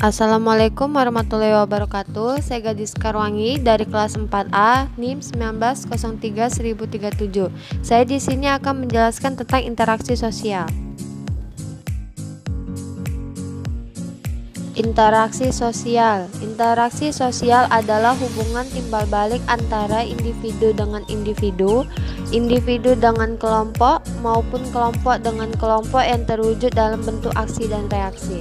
Assalamualaikum warahmatullahi wabarakatuh. Saya Gadis Karwangi dari kelas 4A NIM 1903-1037. Saya di sini akan menjelaskan tentang interaksi sosial. Interaksi sosial. Interaksi sosial adalah hubungan timbal balik antara individu dengan individu, individu dengan kelompok, maupun kelompok dengan kelompok yang terwujud dalam bentuk aksi dan reaksi.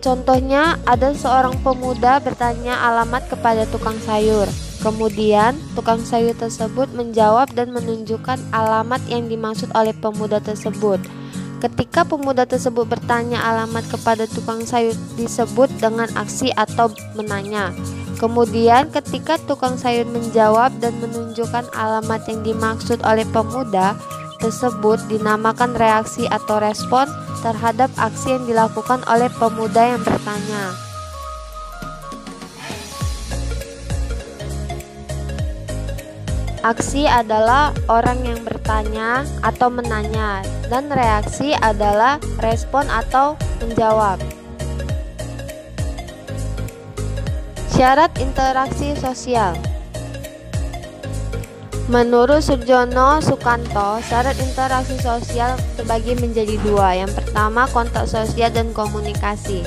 Contohnya, ada seorang pemuda bertanya alamat kepada tukang sayur. Kemudian, tukang sayur tersebut menjawab dan menunjukkan alamat yang dimaksud oleh pemuda tersebut. Ketika pemuda tersebut bertanya alamat kepada tukang sayur disebut dengan aksi atau menanya. Kemudian, ketika tukang sayur menjawab dan menunjukkan alamat yang dimaksud oleh pemuda tersebut dinamakan reaksi atau respon terhadap aksi yang dilakukan oleh pemuda yang bertanya. Aksi adalah orang yang bertanya atau menanya, dan reaksi adalah respon atau menjawab. Syarat interaksi sosial. Menurut Surjono Sukanto, syarat interaksi sosial terbagi menjadi dua. Yang pertama, kontak sosial dan komunikasi.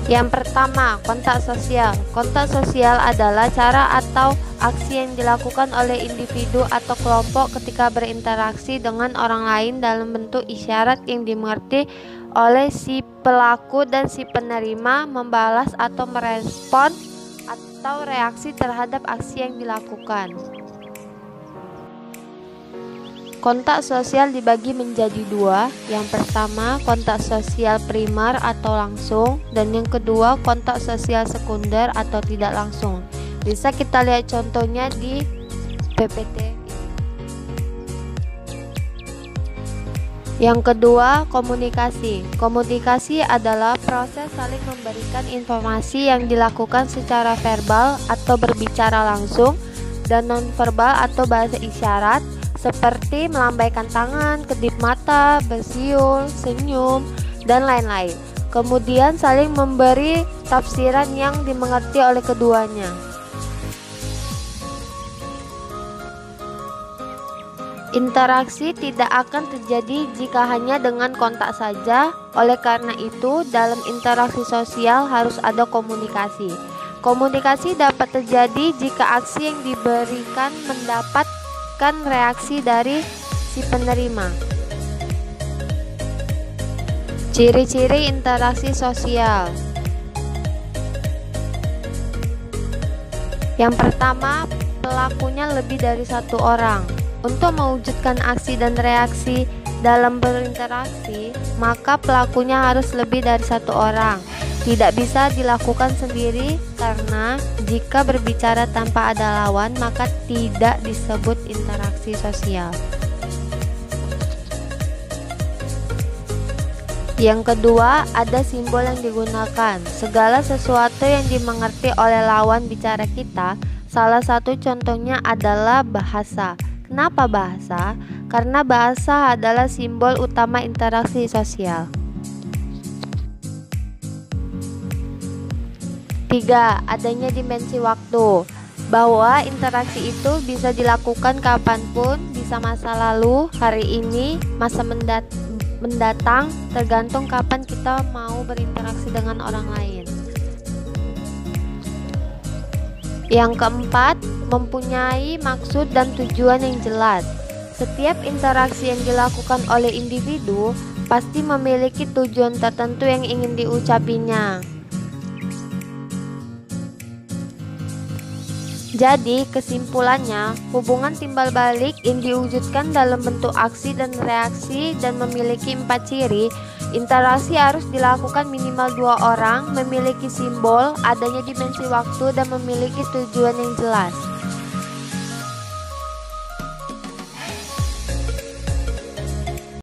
Yang pertama, kontak sosial. Kontak sosial adalah cara atau aksi yang dilakukan oleh individu atau kelompok ketika berinteraksi dengan orang lain dalam bentuk isyarat yang dimengerti oleh si pelaku dan si penerima membalas atau merespon atau reaksi terhadap aksi yang dilakukan. Kontak sosial dibagi menjadi dua. Yang pertama, kontak sosial primer atau langsung, dan yang kedua, kontak sosial sekunder atau tidak langsung. Bisa kita lihat contohnya di PPT. Yang kedua, komunikasi. Komunikasi adalah proses saling memberikan informasi yang dilakukan secara verbal atau berbicara langsung dan nonverbal atau bahasa isyarat, seperti melambaikan tangan, kedip mata, bersiul, senyum, dan lain-lain. Kemudian saling memberi tafsiran yang dimengerti oleh keduanya. Interaksi tidak akan terjadi jika hanya dengan kontak saja. Oleh karena itu, dalam interaksi sosial harus ada komunikasi. Komunikasi dapat terjadi jika aksi yang diberikan mendapat reaksi dari si penerima. Ciri-ciri interaksi sosial. Yang pertama, pelakunya lebih dari satu orang. Untuk mewujudkan aksi dan reaksi dalam berinteraksi, maka pelakunya harus lebih dari satu orang. Tidak bisa dilakukan sendiri karena jika berbicara tanpa ada lawan maka tidak disebut interaksi sosial. Yang kedua, ada simbol yang digunakan. Segala sesuatu yang dimengerti oleh lawan bicara kita, salah satu contohnya adalah bahasa. Kenapa bahasa? Karena bahasa adalah simbol utama interaksi sosial. 3. Adanya dimensi waktu, bahwa interaksi itu bisa dilakukan kapanpun, bisa masa lalu, hari ini, masa mendatang, tergantung kapan kita mau berinteraksi dengan orang lain. Yang keempat, mempunyai maksud dan tujuan yang jelas. Setiap interaksi yang dilakukan oleh individu pasti memiliki tujuan tertentu yang ingin diucapinya. Jadi, kesimpulannya, hubungan timbal balik yang diwujudkan dalam bentuk aksi dan reaksi dan memiliki 4 ciri. Interaksi harus dilakukan minimal 2 orang, memiliki simbol, adanya dimensi waktu, dan memiliki tujuan yang jelas.